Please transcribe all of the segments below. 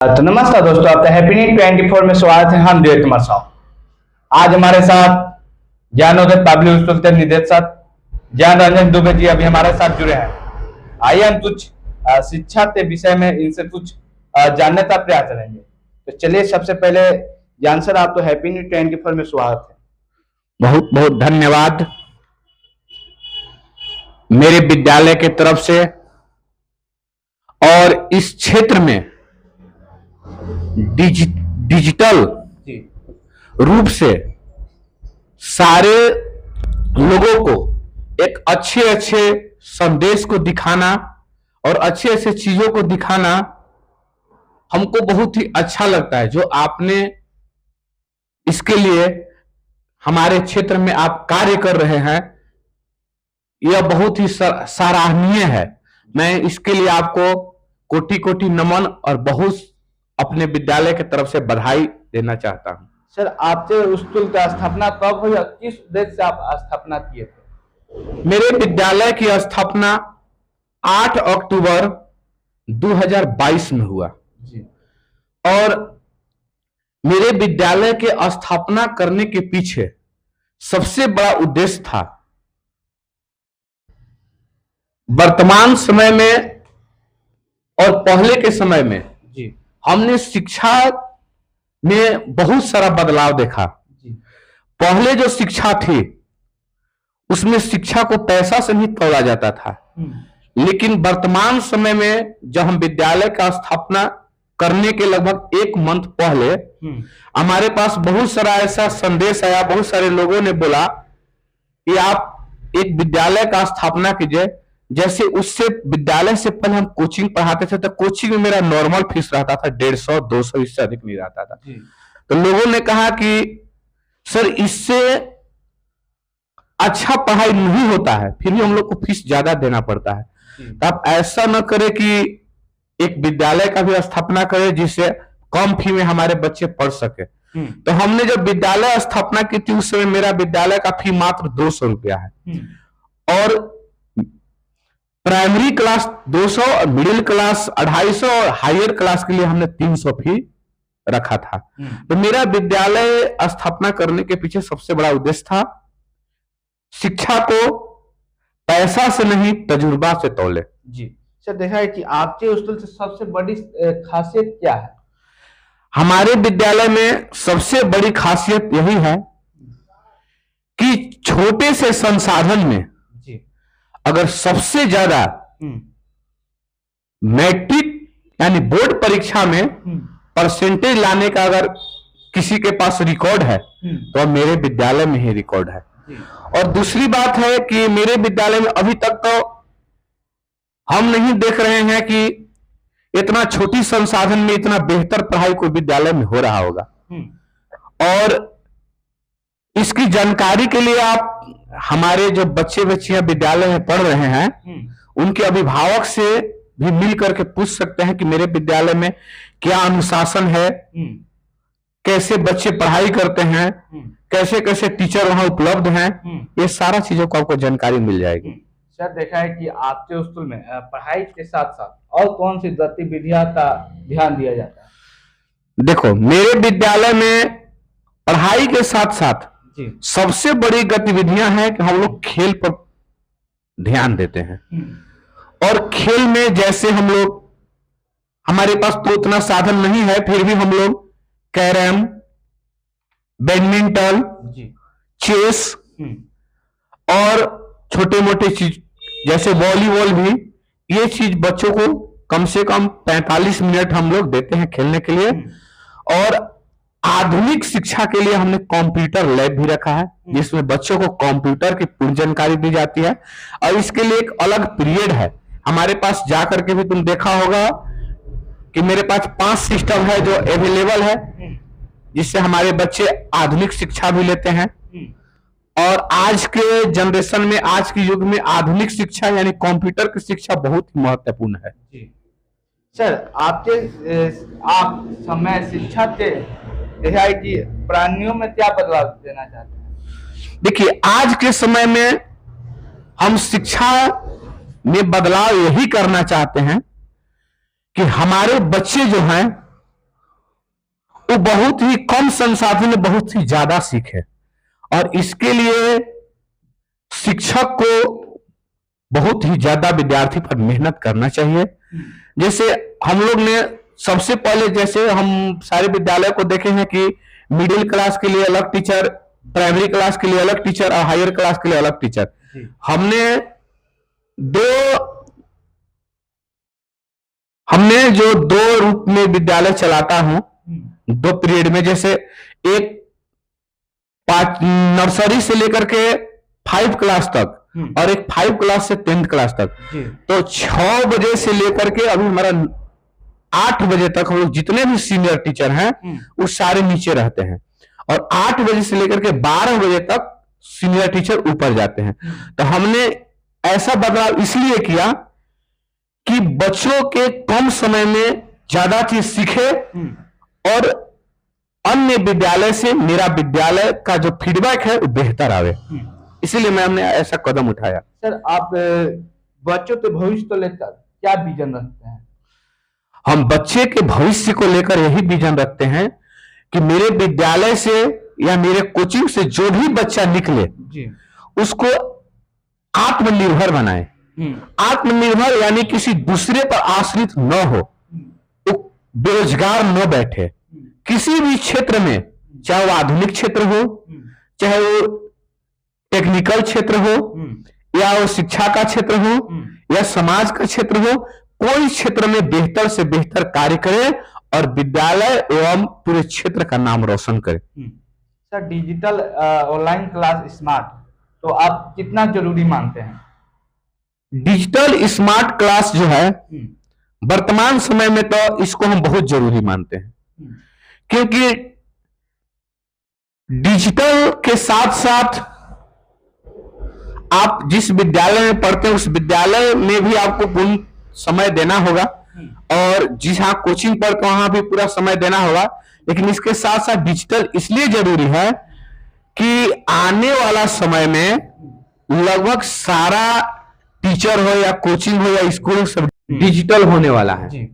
तो नमस्कार दोस्तों, आपका हैप्पी न्यू 24 में स्वागत है। हम देव कुमार साहब। आज हमारे साथ ज्ञानोदय पब्लिक स्कूल के निदेशक ज्ञान रंजन दुबे जी अभी हमारे साथ जुड़े हैं। आइए हम कुछ शिक्षा के विषय में इनसे कुछ जानने का प्रयास करेंगे। तो चलिए, सबसे पहले ज्ञान सर, आप तो हैप्पी न्यू 24 में स्वागत है। बहुत बहुत धन्यवाद मेरे विद्यालय के तरफ से और इस क्षेत्र में डिजिटल रूप से सारे लोगों को एक अच्छे अच्छे संदेश को दिखाना और अच्छे अच्छे चीजों को दिखाना हमको बहुत ही अच्छा लगता है। जो आपने इसके लिए हमारे क्षेत्र में आप कार्य कर रहे हैं, यह बहुत ही सराहनीय है। मैं इसके लिए आपको कोटि कोटि नमन और बहुत अपने विद्यालय की तरफ से बधाई देना चाहता हूं। सर, आपके स्कूल का स्थापना कब हुई, किस उद्देश्य से आप स्थापना किए थे? मेरे विद्यालय की स्थापना 8 अक्टूबर 2022 में हुआ जी। और मेरे विद्यालय के स्थापना करने के पीछे सबसे बड़ा उद्देश्य था, वर्तमान समय में और पहले के समय में जी, हमने शिक्षा में बहुत सारा बदलाव देखा। जी। पहले जो शिक्षा थी उसमें शिक्षा को पैसा से नहीं तोड़ा जाता था, लेकिन वर्तमान समय में जब हम विद्यालय का स्थापना करने के लगभग 1 मंथ पहले हमारे पास बहुत सारा ऐसा संदेश आया। बहुत सारे लोगों ने बोला कि आप एक विद्यालय का स्थापना कीजिए। जैसे उससे विद्यालय से पहले हम कोचिंग पढ़ाते थे, तो कोचिंग में मेरा नॉर्मल फीस रहता था 150, 200, इससे अधिक नहीं रहता था। तो लोगों ने कहा कि सर, इससे अच्छा पढ़ाई नहीं होता है, फिर भी हम लोग को फीस ज्यादा देना पड़ता है। तो आप ऐसा न करें कि एक विद्यालय का भी स्थापना करें जिससे कम फी में हमारे बच्चे पढ़ सके। तो हमने जब विद्यालय स्थापना की थी उस समय मेरा विद्यालय का फी मात्र 200 रुपया है और प्राइमरी क्लास 200, मिडिल क्लास 250 और हायर क्लास के लिए हमने 300 फी रखा था। तो मेरा विद्यालय स्थापना करने के पीछे सबसे बड़ा उद्देश्य था, शिक्षा को पैसा से नहीं तजुर्बा से तौले। जी सर, देखा है कि आपके स्कूल से सबसे बड़ी खासियत क्या है? हमारे विद्यालय में सबसे बड़ी खासियत यही है कि छोटे से संसाधन में अगर सबसे ज्यादा मैट्रिक यानी बोर्ड परीक्षा में परसेंटेज लाने का अगर किसी के पास रिकॉर्ड है तो मेरे विद्यालय में ही रिकॉर्ड है। और दूसरी बात है कि मेरे विद्यालय में अभी तक तो हम नहीं देख रहे हैं कि इतना छोटी संसाधन में इतना बेहतर पढ़ाई कोई विद्यालय में हो रहा होगा। और इसकी जानकारी के लिए आप हमारे जो बच्चे बच्चियां विद्यालय में पढ़ रहे हैं उनके अभिभावक से भी मिल करके पूछ सकते हैं कि मेरे विद्यालय में क्या अनुशासन है, कैसे बच्चे पढ़ाई करते हैं, कैसे कैसे टीचर वहां उपलब्ध हैं। ये सारा चीजों को आपको जानकारी मिल जाएगी। सर, देखा है कि आपके स्कूल में पढ़ाई के साथ साथ और कौन सी गतिविधियां का ध्यान दिया जाता है? देखो, मेरे विद्यालय में पढ़ाई के साथ साथ सबसे बड़ी गतिविधियां हैं कि हम लोग खेल पर ध्यान देते हैं। और खेल में जैसे हम लोग, हमारे पास तो उतना साधन नहीं है, फिर भी हम लोग कैरम, बैडमिंटन, चेस और छोटे मोटे चीज जैसे वॉलीबॉल भी, ये चीज बच्चों को कम से कम 45 मिनट हम लोग देते हैं खेलने के लिए। और आधुनिक शिक्षा के लिए हमने कंप्यूटर लैब भी रखा है जिसमें बच्चों को कंप्यूटर की पूर्ण जानकारी दी जाती है। और इसके लिए एक अलग पीरियड है हमारे पास। जाकर के भी तुम देखा होगा कि मेरे पास 5 सिस्टम है जो अवेलेबल है, जिससे हमारे बच्चे आधुनिक शिक्षा भी लेते हैं। और आज के जनरेशन में, आज के युग में आधुनिक शिक्षा यानी कंप्यूटर की शिक्षा बहुत ही महत्वपूर्ण है। सर, आप समय शिक्षा के देखा है कि प्राणियों में क्या बदलाव देना चाहते हैं? देखिए, आज के समय में हम शिक्षा में बदलाव यही करना चाहते हैं कि हमारे बच्चे जो हैं वो बहुत ही कम संसाधन में बहुत ही ज्यादा सीखे, और इसके लिए शिक्षक को बहुत ही ज्यादा विद्यार्थी पर मेहनत करना चाहिए। जैसे हम लोग ने सबसे पहले, जैसे हम सारे विद्यालय को देखे हैं कि मिडिल क्लास के लिए अलग टीचर, प्राइमरी क्लास के लिए अलग टीचर और हायर क्लास के लिए अलग टीचर। हमने जो दो रूप में विद्यालय चलाता हूं, दो पीरियड में, जैसे एक नर्सरी से लेकर के 5 क्लास तक और एक 5 क्लास से 10th क्लास तक। तो 6 बजे से लेकर के अभी हमारा 8 बजे तक हम लोग जितने भी सीनियर टीचर हैं वो सारे नीचे रहते हैं, और 8 बजे से लेकर के 12 बजे तक सीनियर टीचर ऊपर जाते हैं। तो हमने ऐसा बदलाव इसलिए किया कि बच्चों के कम समय में ज्यादा चीज सीखे, और अन्य विद्यालय से मेरा विद्यालय का जो फीडबैक है वो बेहतर आवे, इसीलिए हमने ऐसा कदम उठाया। सर, आप बच्चों के भविष्य को लेकर क्या विजन रखते हैं? हम बच्चे के भविष्य को लेकर यही विजन रखते हैं कि मेरे विद्यालय से या मेरे कोचिंग से जो भी बच्चा निकले उसको आत्मनिर्भर बनाए। आत्मनिर्भर यानी किसी दूसरे पर आश्रित न हो, वो बेरोजगार न बैठे। किसी भी क्षेत्र में, चाहे वो आधुनिक क्षेत्र हो, चाहे वो टेक्निकल क्षेत्र हो, या वो शिक्षा का क्षेत्र हो, या समाज का क्षेत्र हो, कोई क्षेत्र में बेहतर से बेहतर कार्य करे और विद्यालय एवं पूरे क्षेत्र का नाम रोशन करे। Sir, digital online class smart तो आप कितना जरूरी मानते हैं? डिजिटल स्मार्ट क्लास जो है वर्तमान समय में तो इसको हम बहुत जरूरी मानते हैं, क्योंकि डिजिटल के साथ साथ आप जिस विद्यालय में पढ़ते हैं उस विद्यालय में भी आपको पूर्ण समय देना होगा, और जहां कोचिंग पढ़ते वहां भी पूरा समय देना होगा। लेकिन इसके साथ साथ डिजिटल इसलिए जरूरी है कि आने वाला समय में लगभग सारा टीचर हो या कोचिंग हो या स्कूल सब डिजिटल होने वाला है,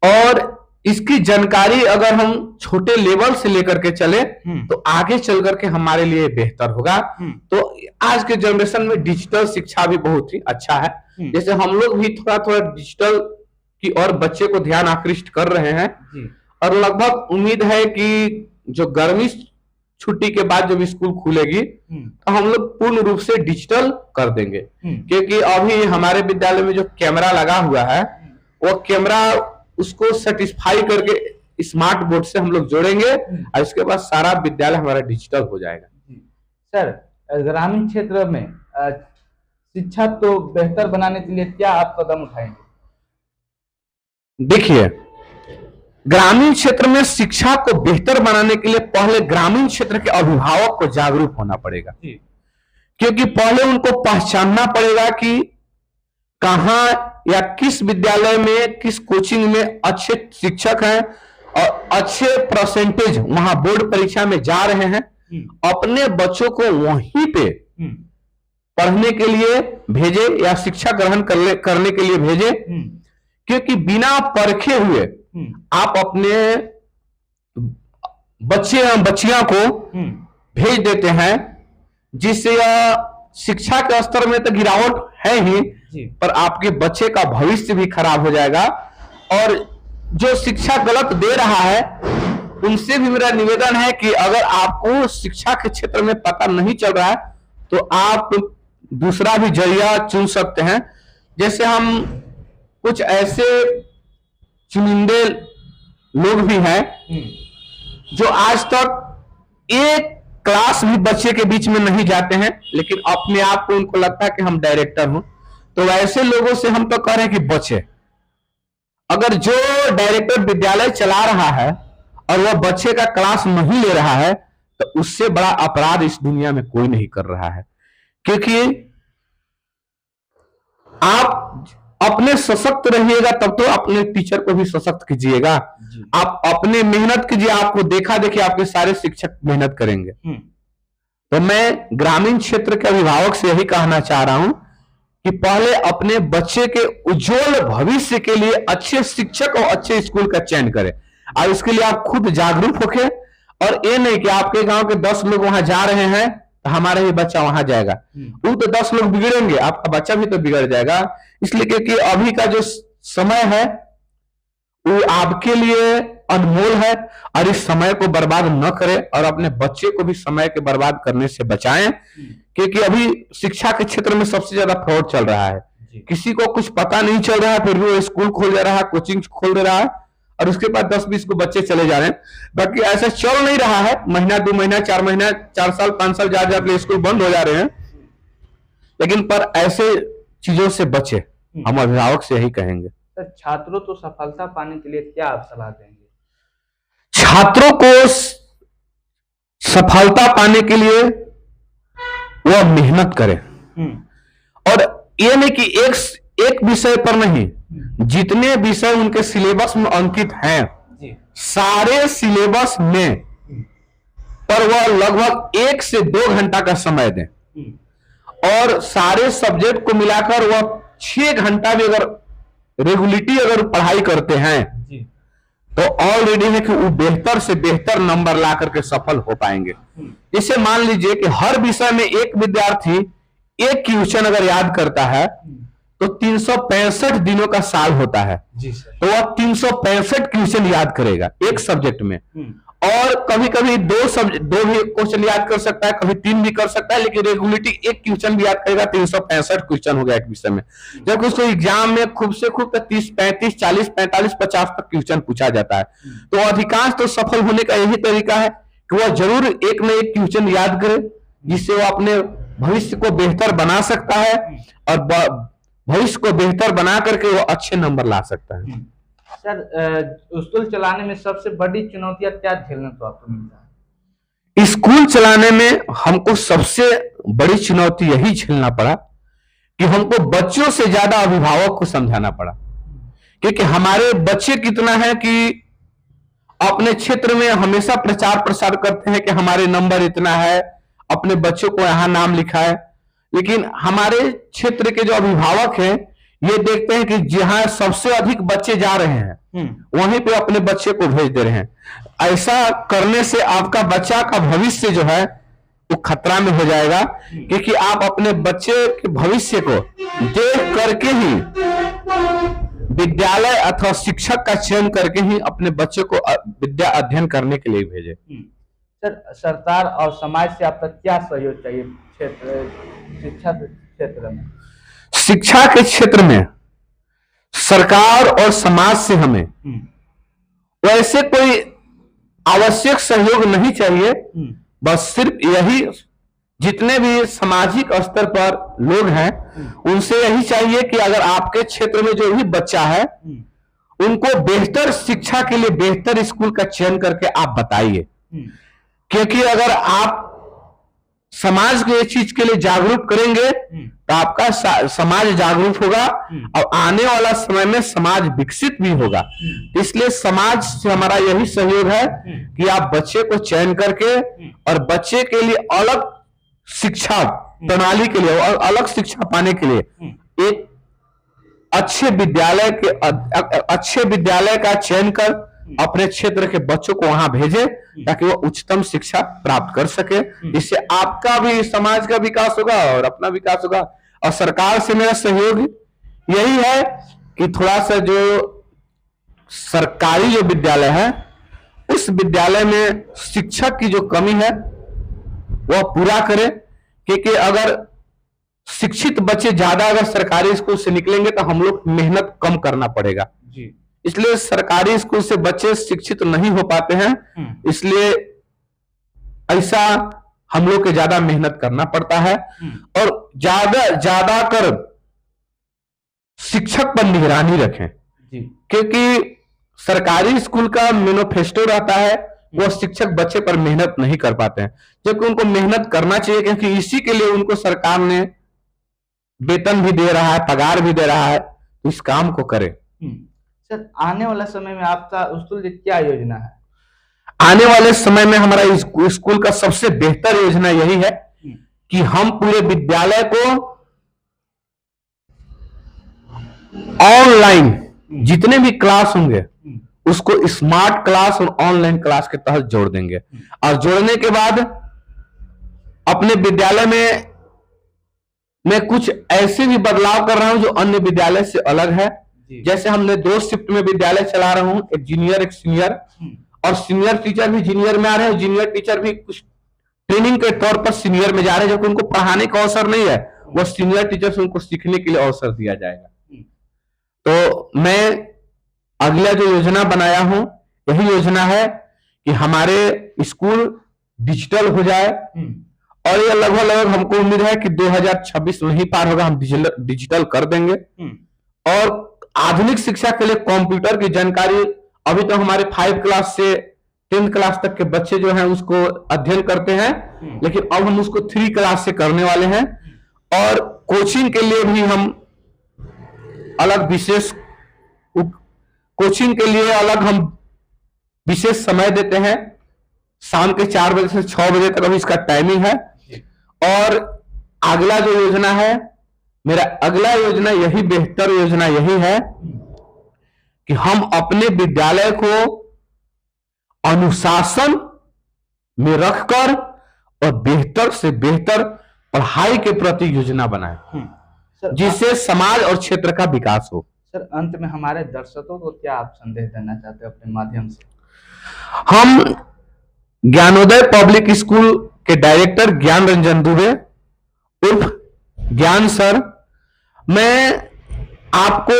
और इसकी जानकारी अगर हम छोटे लेवल से लेकर के चले तो आगे चल करके हमारे लिए बेहतर होगा। तो आज के जनरेशन में डिजिटल शिक्षा भी बहुत ही अच्छा है। जैसे हम लोग भी थोड़ा थोड़ा डिजिटल की और बच्चे को ध्यान आकृष्ट कर रहे हैं, और लगभग उम्मीद है कि जो गर्मी छुट्टी के बाद जब स्कूल खुलेगी तो हम लोग पूर्ण रूप से डिजिटल कर देंगे। क्योंकि अभी हमारे विद्यालय में जो कैमरा लगा हुआ है वो कैमरा उसको सेटिस्फाई करके स्मार्ट बोर्ड से हम लोग जोड़ेंगे, और इसके बाद सारा विद्यालय हमारा डिजिटल हो जाएगा। सर, ग्रामीण क्षेत्र में शिक्षा तो बेहतर बनाने के लिए क्या आप कदम उठाएंगे? देखिए, ग्रामीण क्षेत्र में शिक्षा को बेहतर बनाने के लिए पहले ग्रामीण क्षेत्र के अभिभावक को जागरूक होना पड़ेगा, क्योंकि पहले उनको पहचानना पड़ेगा कि कहां या किस विद्यालय में, किस कोचिंग में अच्छे शिक्षक हैं और अच्छे परसेंटेज वहां बोर्ड परीक्षा में जा रहे हैं। अपने बच्चों को वहीं पे पढ़ने के लिए भेजे या शिक्षा ग्रहण करने के लिए भेजे, क्योंकि बिना परखे हुए आप अपने बच्चे या बच्चियां को भेज देते हैं, जिससे शिक्षा के स्तर में तो गिरावट है ही, पर आपके बच्चे का भविष्य भी खराब हो जाएगा। और जो शिक्षा गलत दे रहा है उनसे भी मेरा निवेदन है कि अगर आपको शिक्षा के क्षेत्र में पता नहीं चल रहा है तो आप दूसरा भी जरिया चुन सकते हैं। जैसे हम कुछ ऐसे चुनिंदे लोग भी हैं जो आज तक एक क्लास भी बच्चे के बीच में नहीं जाते हैं, लेकिन अपने आप को उनको लगता है कि हम डायरेक्टर हूं। तो ऐसे लोगों से हम तो कह रहे हैं कि बचे। अगर जो डायरेक्टर विद्यालय चला रहा है और वह बच्चे का क्लास नहीं ले रहा है तो उससे बड़ा अपराध इस दुनिया में कोई नहीं कर रहा है, क्योंकि आप अपने सशक्त रहिएगा तब तो अपने टीचर को भी सशक्त कीजिएगा। आप अपने मेहनत कीजिए, आपको देखा देखिए आपके सारे शिक्षक मेहनत करेंगे। तो मैं ग्रामीण क्षेत्र के अभिभावक से यही कहना चाह रहा हूं कि पहले अपने बच्चे के उज्जवल भविष्य के लिए अच्छे शिक्षक और अच्छे स्कूल का चयन करें। और इसके लिए आप खुद जागरूक होके, और ये नहीं कि आपके गांव के 10 लोग वहां जा रहे हैं तो हमारा ही बच्चा वहां जाएगा, वो तो 10 लोग बिगड़ेंगे, आपका बच्चा भी तो बिगड़ जाएगा। इसलिए क्योंकि अभी का जो समय है वो आपके लिए अनमोल है, और इस समय को बर्बाद न करें और अपने बच्चे को भी समय के बर्बाद करने से बचाएं, क्योंकि अभी शिक्षा के क्षेत्र में सबसे ज्यादा फ्रॉड चल रहा है। किसी को कुछ पता नहीं चल रहा है, फिर भी वो स्कूल खोल दे रहा है, कोचिंग खोल दे रहा है, और उसके बाद 10-20 को बच्चे चले जा रहे हैं। बाकी ऐसा चल नहीं रहा है, महीना 2 महीना 4 महीना 4 साल 5 साल जा जाकर स्कूल बंद हो जा रहे हैं। लेकिन पर ऐसे चीजों से बचे, हम अभिभावक से यही कहेंगे। सर, छात्रों तो सफलता पाने के लिए क्या आप सलाह देंगे? छात्रों को सफलता पाने के लिए वह मेहनत करें, और ये नहीं कि एक विषय पर नहीं, जितने विषय उनके सिलेबस में अंकित हैं सारे सिलेबस में पर वह लगभग 1 से 2 घंटा का समय दें, और सारे सब्जेक्ट को मिलाकर वह 6 घंटा भी अगर रेगुलरिटी अगर पढ़ाई करते हैं तो ऑलरेडी है कि वो बेहतर से बेहतर नंबर ला करके सफल हो पाएंगे। जैसे मान लीजिए कि हर विषय में एक विद्यार्थी एक क्वेश्चन अगर याद करता है तो 365 दिनों का साल होता है, तो वह 365 क्वेश्चन याद करेगा एक सब्जेक्ट में, और कभी कभी 2 भी क्वेश्चन याद कर सकता है, कभी 3 भी कर सकता है, लेकिन रेगुलरिटी एक क्वेश्चन भी याद करेगा, 365 क्वेश्चन हो गया एक विषय में। जबकि उसको एग्जाम में खूब से खूब 30 35 40 45 50 तक क्वेश्चन पूछा जाता है। तो अधिकांश तो सफल होने का यही तरीका है कि वह जरूर एक न एक क्वेश्चन याद करे, जिससे वह अपने भविष्य को बेहतर बना सकता है, और भविष्य को बेहतर बना करके वो अच्छे नंबर ला सकता है। सर, स्कूल चलाने में सबसे बड़ी चुनौतियां क्या झेलने को आपको मिलता है? स्कूल चलाने में हमको सबसे बड़ी चुनौती यही झेलना पड़ा कि हमको बच्चों से ज्यादा अभिभावक को समझाना पड़ा, क्योंकि हमारे बच्चे कितना है कि अपने क्षेत्र में हमेशा प्रचार प्रसार करते हैं कि हमारे नंबर इतना है, अपने बच्चों को यहां नाम लिखा है, लेकिन हमारे क्षेत्र के जो अभिभावक हैं ये देखते हैं कि जहां सबसे अधिक बच्चे जा रहे हैं वहीं पे अपने बच्चे को भेज दे रहे हैं। ऐसा करने से आपका बच्चा का भविष्य जो है वो खतरा में हो जाएगा, क्योंकि आप अपने बच्चे के भविष्य को देख करके ही विद्यालय अथवा शिक्षक का चयन करके ही अपने बच्चे को विद्या अध्ययन करने के लिए भेजे। सर, सरकार और समाज से आपका क्या सहयोग चाहिए शिक्षा के क्षेत्र में? शिक्षा के क्षेत्र में सरकार और समाज से हमें वैसे कोई आवश्यक सहयोग नहीं चाहिए, बस सिर्फ यही जितने भी सामाजिक स्तर पर लोग हैं उनसे यही चाहिए कि अगर आपके क्षेत्र में जो भी बच्चा है उनको बेहतर शिक्षा के लिए बेहतर स्कूल का चयन करके आप बताइए, क्योंकि अगर आप समाज को इस चीज के लिए जागरूक करेंगे तो आपका समाज जागरूक होगा और आने वाला समय में समाज विकसित भी होगा। इसलिए समाज से हमारा यही सहयोग है कि आप बच्चे को चयन करके और बच्चे के लिए अलग शिक्षा प्रणाली के लिए और अलग शिक्षा पाने के लिए एक अच्छे विद्यालय का चयन कर अपने क्षेत्र के बच्चों को वहां भेजे ताकि वो उच्चतम शिक्षा प्राप्त कर सके। इससे आपका भी समाज का विकास होगा और अपना विकास होगा। और सरकार से मेरा सहयोग यही है कि थोड़ा सा जो सरकारी जो विद्यालय है उस विद्यालय में शिक्षक की जो कमी है वह पूरा करे, क्योंकि अगर शिक्षित बच्चे ज्यादा अगर सरकारी स्कूल से निकलेंगे तो हम लोग मेहनत कम करना पड़ेगा जी। इसलिए सरकारी स्कूल से बच्चे शिक्षित नहीं हो पाते हैं, इसलिए ऐसा हम लोग के ज्यादा मेहनत करना पड़ता है और ज्यादा कर शिक्षक पर निगरानी रखें, क्योंकि सरकारी स्कूल का मैनिफेस्टो रहता है वो शिक्षक बच्चे पर मेहनत नहीं कर पाते हैं, जबकि उनको मेहनत करना चाहिए, क्योंकि इसी के लिए उनको सरकार ने वेतन भी दे रहा है, पगार भी दे रहा है, तो इस काम को करें। सर, आने वाला समय में आपका स्कूल की क्या योजना है? आने वाले समय में हमारा स्कूल का सबसे बेहतर योजना यही है कि हम पूरे विद्यालय को ऑनलाइन जितने भी क्लास होंगे उसको स्मार्ट क्लास और ऑनलाइन क्लास के तहत जोड़ देंगे। और जोड़ने के बाद अपने विद्यालय में मैं कुछ ऐसे भी बदलाव कर रहा हूं जो अन्य विद्यालय से अलग है। जैसे हमने 2 शिफ्ट में विद्यालय चला रहा हूं, एक जूनियर एक सीनियर, और सीनियर टीचर भी जूनियर में आ रहे हैं, जूनियर टीचर भी कुछ ट्रेनिंग के तौर पर सीनियर में जा रहे हैं, जो कि उनको पढ़ाने का अवसर नहीं है, वो सीनियर टीचर से उनको सीखने के लिए अवसर दिया जाएगा। तो मैं अगला जो योजना बनाया हूं, यही योजना है कि हमारे स्कूल डिजिटल हो जाए, और ये लगभग हमको उम्मीद है कि 2026 में ही पार होगा, हम डिजिटल कर देंगे। और आधुनिक शिक्षा के लिए कंप्यूटर की जानकारी अभी तो हमारे 5 क्लास से 10th क्लास तक के बच्चे जो हैं उसको अध्ययन करते हैं, लेकिन अब हम उसको 3 क्लास से करने वाले हैं। और कोचिंग के लिए भी हम अलग विशेष समय देते हैं, शाम के 4 बजे से 6 बजे तक अभी इसका टाइमिंग है। और अगला जो योजना है, मेरा अगला योजना यही बेहतर योजना यही है कि हम अपने विद्यालय को अनुशासन में रखकर और बेहतर से बेहतर पढ़ाई के प्रति योजना बनाएं, जिससे समाज और क्षेत्र का विकास हो। सर, अंत में हमारे दर्शकों को क्या आप संदेश देना चाहते हैं अपने माध्यम से? हम ज्ञानोदय पब्लिक स्कूल के डायरेक्टर ज्ञान रंजन दुबे उर्फ ज्ञान सर, मैं आपको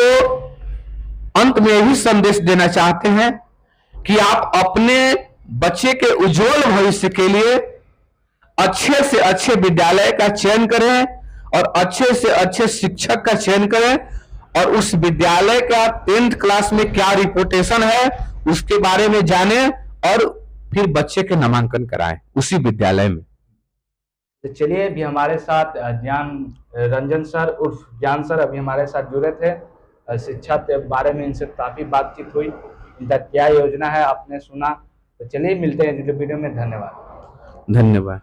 अंत में यही संदेश देना चाहते हैं कि आप अपने बच्चे के उज्जवल भविष्य के लिए अच्छे से अच्छे विद्यालय का चयन करें और अच्छे से अच्छे शिक्षक का चयन करें, और उस विद्यालय का 10th क्लास में क्या रिपोर्टेशन है उसके बारे में जानें, और फिर बच्चे के नामांकन कराएं उसी विद्यालय में। तो चलिए, अभी हमारे साथ ज्ञान रंजन सर उर्फ ज्ञान सर अभी हमारे साथ जुड़े थे। शिक्षा के बारे में इनसे काफी बातचीत हुई, इनका क्या योजना है आपने सुना। तो चलिए, मिलते हैं अगले वीडियो में। धन्यवाद। धन्यवाद।